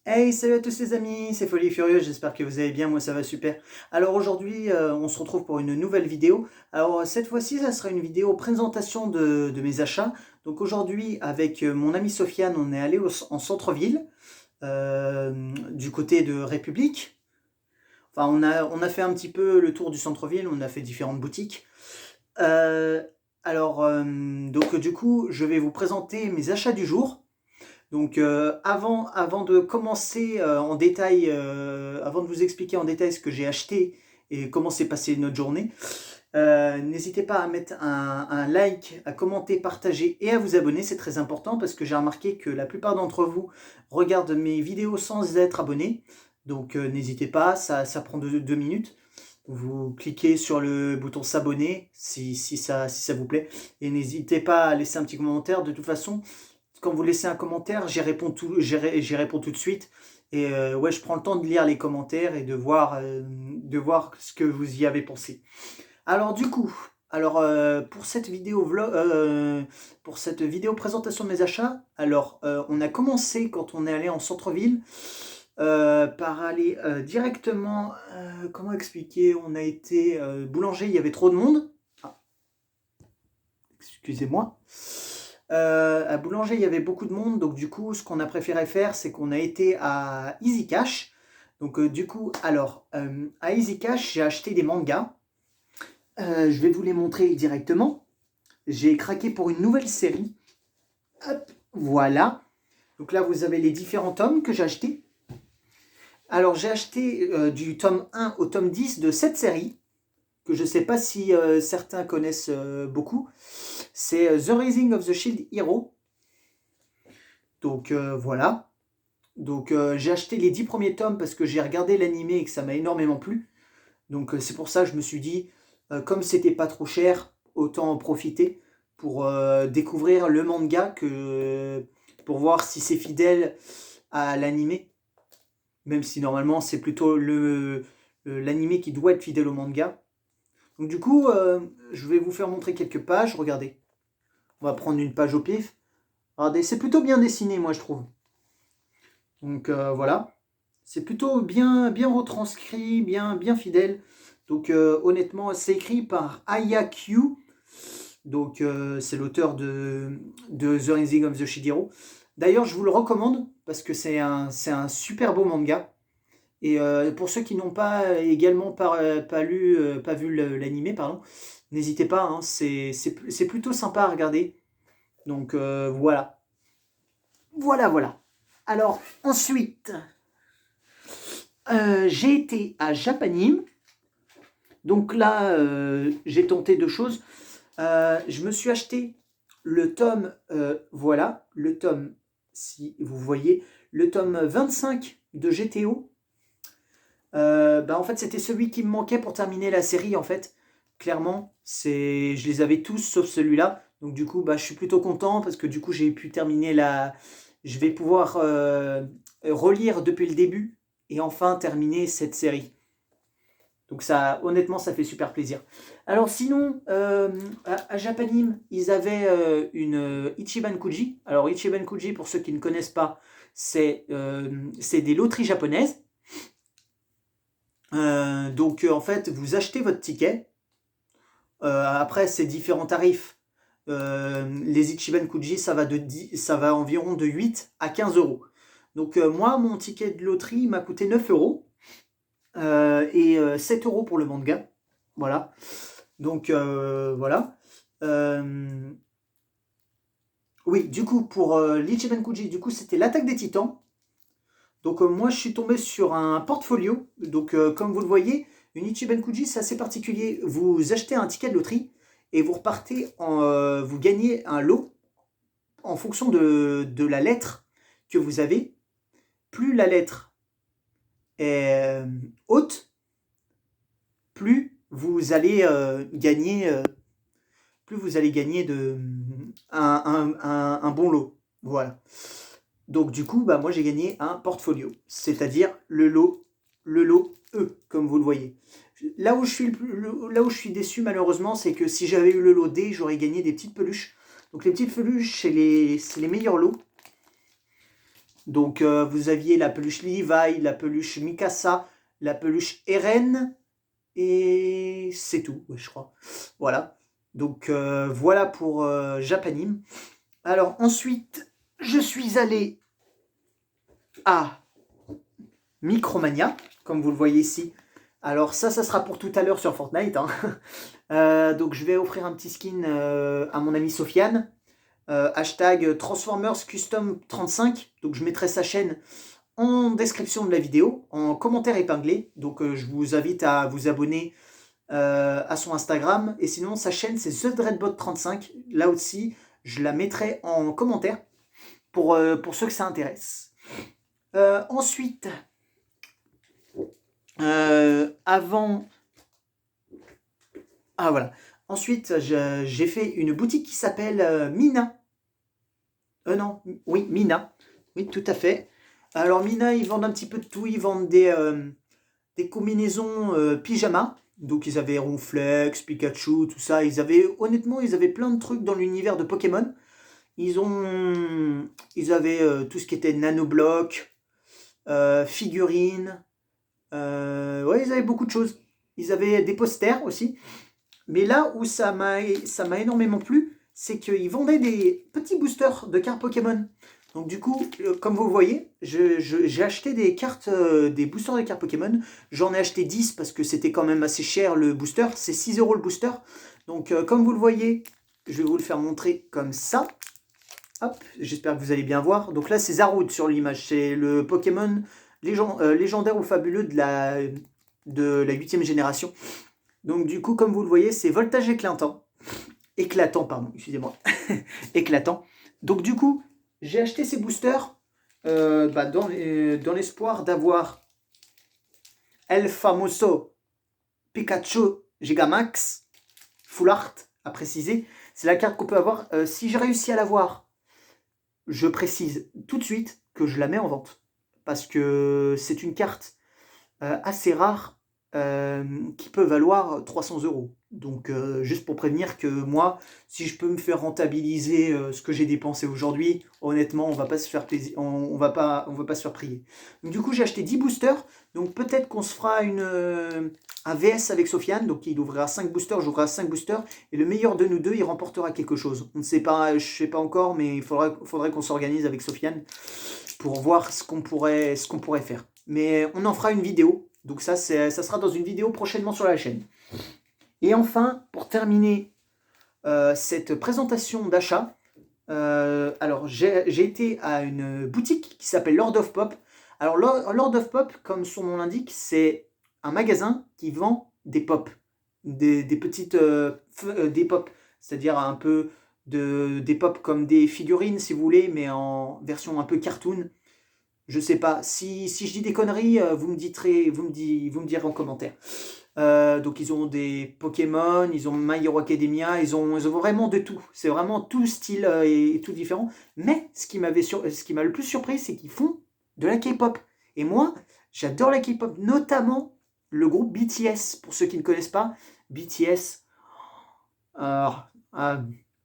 Hey, salut à tous les amis, c'est Folie Furieuse, j'espère que vous allez bien, moi ça va super. Alors aujourd'hui, on se retrouve pour une nouvelle vidéo. Alors cette fois-ci, ça sera une vidéo présentation de mes achats. Donc aujourd'hui, avec mon amie Sofiane, on est allé en centre-ville, du côté de République. Enfin, on a fait un petit peu le tour du centre-ville, on a fait différentes boutiques. Euh, donc du coup, je vais vous présenter mes achats du jour. Donc avant de commencer en détail, avant de vous expliquer en détail ce que j'ai acheté et comment s'est passée notre journée, n'hésitez pas à mettre un like, à commenter, partager et à vous abonner, c'est très important parce que j'ai remarqué que la plupart d'entre vous regardent mes vidéos sans être abonnés. Donc n'hésitez pas, ça prend 2 minutes. Vous cliquez sur le bouton s'abonner si ça vous plaît. Et n'hésitez pas à laisser un petit commentaire. De toute façon, quand vous laissez un commentaire, j'y réponds tout de suite. Et ouais, je prends le temps de lire les commentaires et de voir ce que vous y avez pensé. Alors du coup, pour cette vidéo pour cette vidéo présentation de mes achats, on a commencé quand on est allé en centre-ville par aller directement, comment expliquer, on a été boulanger, il y avait trop de monde. Ah, excusez-moi. À Boulanger, il y avait beaucoup de monde, donc du coup, ce qu'on a préféré faire, c'est qu'on a été à Easy Cash. Donc du coup, à Easy Cash, j'ai acheté des mangas. Je vais vous les montrer directement. J'ai craqué pour une nouvelle série. Hop, voilà. Donc là, vous avez les différents tomes que j'ai achetés. Alors, j'ai acheté du tome 1 au tome 10 de cette série, que je ne sais pas si certains connaissent beaucoup. C'est The Rising of the Shield Hero. Donc voilà. Donc j'ai acheté les 10 premiers tomes parce que j'ai regardé l'animé et que ça m'a énormément plu. Donc c'est pour ça que je me suis dit, comme c'était pas trop cher, autant en profiter pour découvrir le manga pour voir si c'est fidèle à l'animé. Même si normalement c'est plutôt l'animé qui doit être fidèle au manga. Donc du coup, je vais vous faire montrer quelques pages. Regardez, on va prendre une page au pif. Regardez, c'est plutôt bien dessiné, moi je trouve. Donc voilà, c'est plutôt bien retranscrit, bien fidèle. Donc honnêtement, c'est écrit par Aya Q. Donc c'est l'auteur de The Rising of the Shidiro. D'ailleurs, je vous le recommande parce que c'est un super beau manga. Et pour ceux qui n'ont pas également pas vu l'animé, pardon, n'hésitez pas, hein, c'est plutôt sympa à regarder. Donc voilà. Voilà. Alors ensuite, j'ai été à Japanime. Donc là, j'ai tenté deux choses. Je me suis acheté le tome, voilà, le tome, si vous voyez, le tome 25 de GTO. En fait, c'était celui qui me manquait pour terminer la série, en fait. Clairement, je les avais tous sauf celui-là. Donc du coup, je suis plutôt content parce que du coup, j'ai pu terminer la... Je vais pouvoir relire depuis le début et enfin terminer cette série. Donc ça, honnêtement, ça fait super plaisir. Alors sinon, à Japanime, ils avaient une Ichiban Kuji. Alors Ichiban Kuji, pour ceux qui ne connaissent pas, c'est des loteries japonaises. Donc en fait, vous achetez votre ticket. Après, c'est différents tarifs. Les Ichiban Kuji, ça va environ de 8 à 15 euros. Donc moi, mon ticket de loterie m'a coûté 9 euros. Et 7 euros pour le manga. Voilà. Donc voilà. Oui, du coup, pour l'Ichiban Kuji, du coup, c'était l'attaque des titans. Donc moi, je suis tombé sur un portfolio. Donc comme vous le voyez, une Ichiban Kuji, c'est assez particulier. Vous achetez un ticket de loterie et vous repartez vous gagnez un lot en fonction de la lettre que vous avez. Plus la lettre est haute, plus vous allez gagner un bon lot. Voilà. Donc du coup, moi j'ai gagné un portfolio, c'est-à-dire le lot E, comme vous le voyez. Là où je suis déçu malheureusement, c'est que si j'avais eu le lot D, j'aurais gagné des petites peluches. Donc les petites peluches, c'est les meilleurs lots. Donc vous aviez la peluche Levi, la peluche Mikasa, la peluche Eren, et c'est tout, ouais, je crois. Voilà. Donc voilà pour Japanim. Alors ensuite, je suis allé à Micromania, comme vous le voyez ici. Alors ça sera pour tout à l'heure sur Fortnite, hein. Donc je vais offrir un petit skin à mon ami Sofiane. Hashtag Transformers Custom 35. Donc je mettrai sa chaîne en description de la vidéo, en commentaire épinglé. Donc je vous invite à vous abonner à son Instagram. Et sinon sa chaîne c'est TheDreadBot35. Là aussi je la mettrai en commentaire pour ceux que ça intéresse. Ensuite, avant... Ah voilà. Ensuite, j'ai fait une boutique qui s'appelle Mina. Non, oui, Mina. Oui, tout à fait. Alors Mina, ils vendent un petit peu de tout. Ils vendent des combinaisons pyjama. Donc ils avaient Ronflex, Pikachu, tout ça. Honnêtement, ils avaient plein de trucs dans l'univers de Pokémon. Ils avaient tout ce qui était nanobloc, figurines. Ouais, ils avaient beaucoup de choses. Ils avaient des posters aussi. Mais là où ça m'a énormément plu, c'est qu'ils vendaient des petits boosters de cartes Pokémon. Donc du coup, comme vous voyez, j'ai acheté des cartes, des boosters de cartes Pokémon. J'en ai acheté 10 parce que c'était quand même assez cher le booster. C'est 6 € le booster. Donc comme vous le voyez, je vais vous le faire montrer comme ça. Hop, j'espère que vous allez bien voir. Donc là, c'est Zarude sur l'image. C'est le Pokémon légendaire ou fabuleux de la 8e génération. Donc du coup, comme vous le voyez, c'est voltage éclatant. Éclatant, pardon, excusez-moi. Éclatant. Donc du coup, j'ai acheté ces boosters dans l'espoir d'avoir El Famoso Pikachu Gigamax Full Art, à préciser. C'est la carte qu'on peut avoir. Si j'ai réussi à l'avoir, je précise tout de suite que je la mets en vente. Parce que c'est une carte assez rare qui peut valoir 300 €. Donc juste pour prévenir que moi, si je peux me faire rentabiliser ce que j'ai dépensé aujourd'hui, honnêtement, on va pas se faire plaisir, on va pas se faire prier. Donc du coup, j'ai acheté 10 boosters. Donc peut-être qu'on se fera un VS avec Sofiane. Donc il ouvrira 5 boosters, j'ouvrirai 5 boosters. Et le meilleur de nous deux, il remportera quelque chose. On ne sait pas, je sais pas encore, mais il faudrait qu'on s'organise avec Sofiane pour voir ce qu'on pourrait faire. Mais on en fera une vidéo. Donc ça sera dans une vidéo prochainement sur la chaîne. Et enfin, pour terminer cette présentation d'achat, alors j'ai été à une boutique qui s'appelle Lord of Pop. Alors Lord of Pop, comme son nom l'indique, c'est un magasin qui vend des pop, des petites des pop, c'est-à-dire un peu des pop comme des figurines si vous voulez, mais en version un peu cartoon. Je sais pas. Si je dis des conneries, vous me direz en commentaire. Donc ils ont des Pokémon, ils ont My Hero Academia, ils ont vraiment de tout. C'est vraiment tout style et tout différent. Mais ce qui m'a le plus surpris, c'est qu'ils font de la K-pop. Et moi, j'adore la K-pop, notamment le groupe BTS. Pour ceux qui ne connaissent pas, BTS,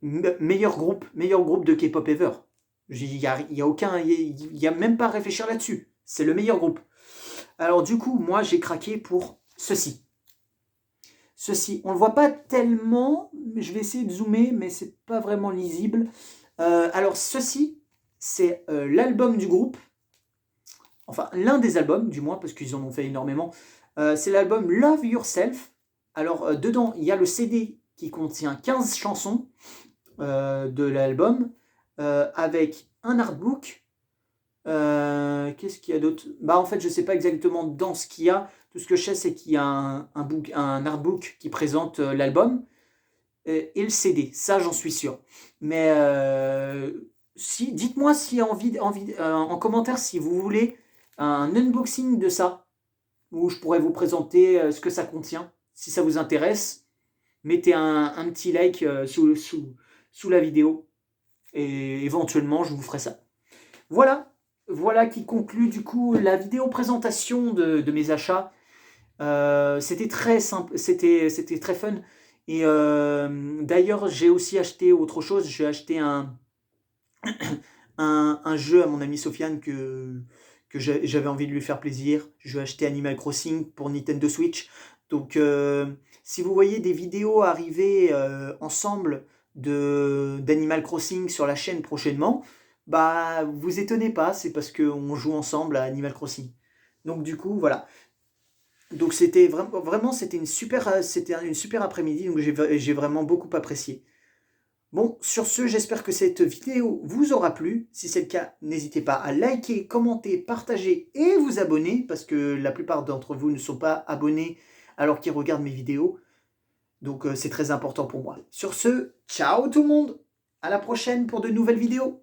meilleur groupe de K-pop ever. Il n'y a même pas à réfléchir là-dessus. C'est le meilleur groupe. Alors du coup, moi j'ai craqué pour ceci. Ceci, on ne le voit pas tellement, mais je vais essayer de zoomer, mais c'est pas vraiment lisible. Alors ceci, c'est l'album du groupe. Enfin, l'un des albums, du moins, parce qu'ils en ont fait énormément. C'est l'album Love Yourself. Alors dedans, il y a le CD qui contient 15 chansons de l'album. Avec un artbook. Qu'est-ce qu'il y a d'autre? Bah en fait je sais pas exactement dans ce qu'il y a. Tout ce que je sais c'est qu'il y a un artbook qui présente l'album et le CD. Ça j'en suis sûr. Mais dites-moi si en commentaire si vous voulez un unboxing de ça où je pourrais vous présenter ce que ça contient. Si ça vous intéresse, mettez un petit like sous la vidéo. Et éventuellement, je vous ferai ça. Voilà qui conclut du coup la vidéo présentation de mes achats. C'était très simple, c'était très fun. Et d'ailleurs, j'ai aussi acheté autre chose. J'ai acheté un jeu à mon amie Sofiane que j'avais envie de lui faire plaisir. Je lui ai acheté Animal Crossing pour Nintendo Switch. Donc, si vous voyez des vidéos arriver ensemble d'Animal Crossing sur la chaîne prochainement, bah vous étonnez pas, c'est parce qu'on joue ensemble à Animal Crossing. Donc du coup, voilà. Donc c'était vraiment c'était une super après-midi, donc j'ai vraiment beaucoup apprécié. Bon, sur ce, j'espère que cette vidéo vous aura plu. Si c'est le cas, n'hésitez pas à liker, commenter, partager et vous abonner, parce que la plupart d'entre vous ne sont pas abonnés alors qu'ils regardent mes vidéos. Donc c'est très important pour moi. Sur ce, ciao tout le monde. À la prochaine pour de nouvelles vidéos.